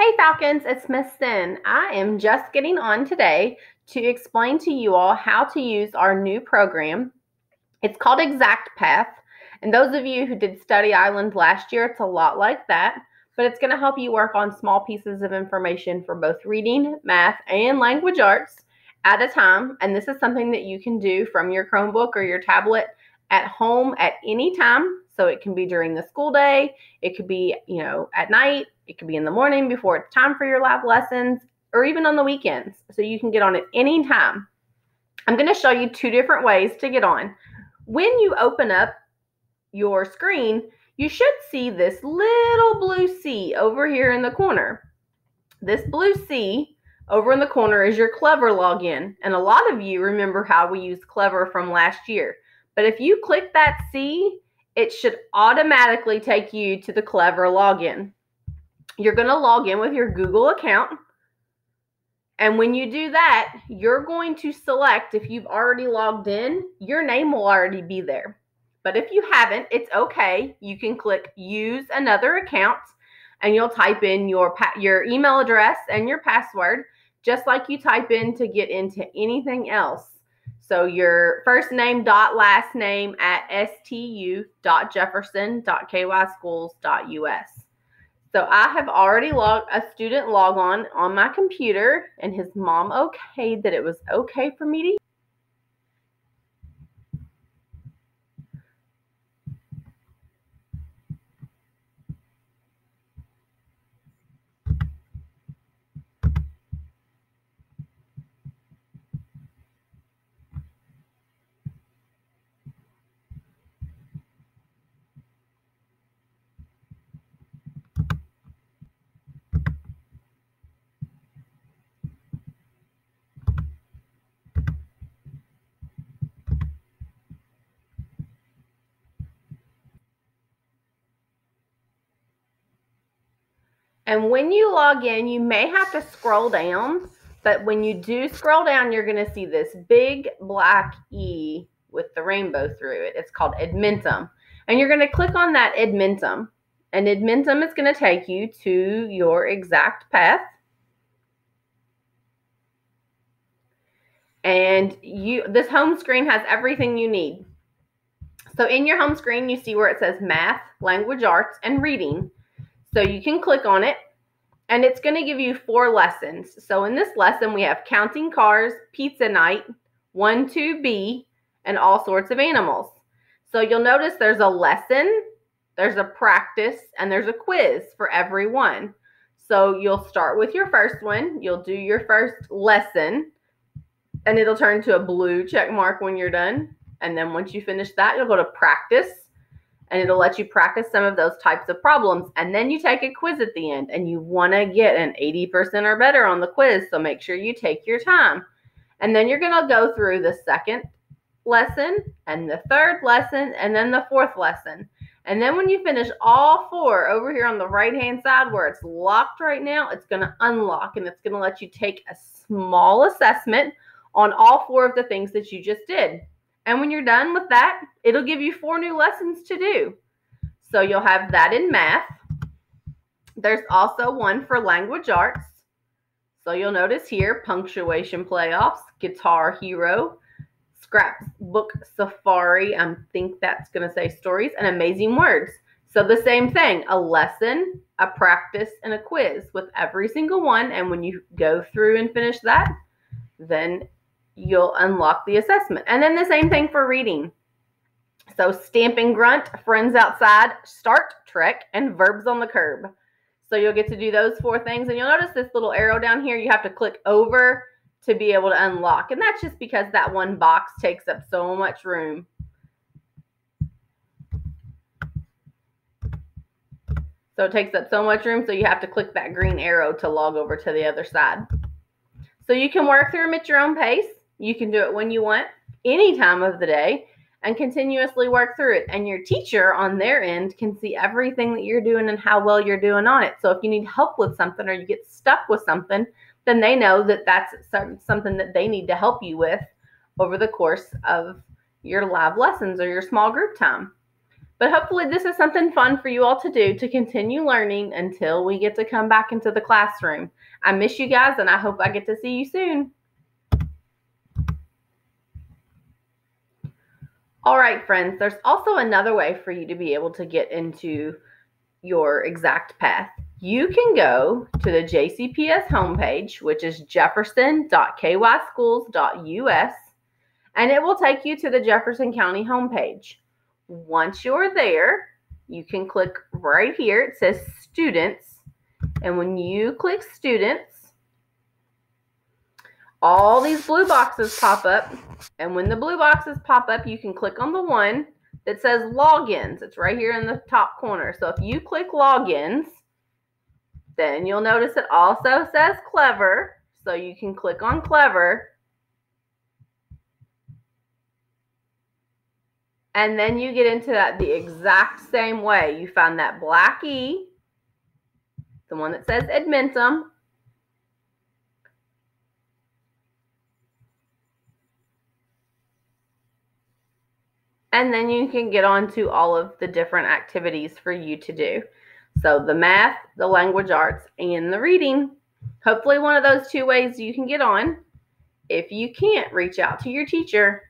Hey Falcons, it's Miss Sin. I am just getting on today to explain to you all how to use our new program. It's called ExactPath, and those of you who did Study Island last year, it's a lot like that, but it's going to help you work on small pieces of information for both reading, math, and language arts at a time, and this is something that you can do from your Chromebook or your tablet at home at any time. So it can be during the school day, it could be, at night, it could be in the morning before it's time for your lab lessons, or even on the weekends. So you can get on at any time. I'm going to show you two different ways to get on. When you open up your screen, you should see this little blue C over here in the corner. This blue C over in the corner is your Clever login. And a lot of you remember how we used Clever from last year. But if you click that C, it should automatically take you to the Clever login. You're going to log in with your Google account. And when you do that, you're going to select, if you've already logged in, your name will already be there. But if you haven't, it's okay. You can click Use Another Account, and you'll type in your email address and your password, just like you type in to get into anything else. So your first name dot last name at stu.jefferson.kyschools.us. So I have already logged a student log on my computer, and his mom okayed that it was okay for me to use. And when you log in, you may have to scroll down, but when you do scroll down, you're going to see this big black E with the rainbow through it. It's called Edmentum. And you're going to click on that Edmentum. And Edmentum is going to take you to your ExactPath. And this home screen has everything you need. So in your home screen, you see where it says Math, Language Arts, and Reading. So you can click on it, and it's going to give you 4 lessons. So in this lesson, we have Counting Cars, Pizza Night, 1-2-B, and All Sorts of Animals. So you'll notice there's a lesson, there's a practice, and there's a quiz for every one. So you'll start with your first one, you'll do your first lesson, and it'll turn to a blue check mark when you're done. And then once you finish that, you'll go to practice, and it'll let you practice some of those types of problems. And then you take a quiz at the end, and you want to get an 80% or better on the quiz, so make sure you take your time. And then you're going to go through the second lesson, and the third lesson, and then the fourth lesson. And then when you finish all 4, over here on the right-hand side where it's locked right now, it's going to unlock, and it's going to let you take a small assessment on all 4 of the things that you just did. And when you're done with that, it'll give you 4 new lessons to do. So you'll have that in math. There's also one for language arts. So you'll notice here, punctuation playoffs, guitar hero, scrapbook safari, I think that's going to say stories, and amazing words. So the same thing, a lesson, a practice, and a quiz with every single one. And when you go through and finish that, then you'll unlock the assessment. And then the same thing for reading. So Stamping Grunt, Friends Outside, Start Trek, and Verbs on the Curb. So you'll get to do those 4 things. And you'll notice this little arrow down here, you have to click over to be able to unlock. And that's just because that one box takes up so much room. So it takes up so much room, so you have to click that green arrow to log over to the other side. So you can work through them at your own pace. You can do it when you want, any time of the day, and continuously work through it. And your teacher on their end can see everything that you're doing and how well you're doing on it. So if you need help with something or you get stuck with something, then they know that that's something that they need to help you with over the course of your live lessons or your small group time. But hopefully this is something fun for you all to do to continue learning until we get to come back into the classroom. I miss you guys, and I hope I get to see you soon. All right, friends, there's also another way for you to be able to get into your exact path. You can go to the JCPS homepage, which is jefferson.kyschools.us, and it will take you to the Jefferson County homepage. Once you're there, you can click right here. It says Students, and when you click Students, all these blue boxes pop up, and when the blue boxes pop up, you can click on the one that says Logins. It's right here in the top corner. So if you click Logins, then you'll notice it also says Clever, so you can click on Clever. And then you get into that the exact same way. You find that black E, the one that says Edmentum, and then you can get on to all of the different activities for you to do. So the math, the language arts, and the reading. Hopefully one of those two ways you can get on. If you can't, reach out to your teacher.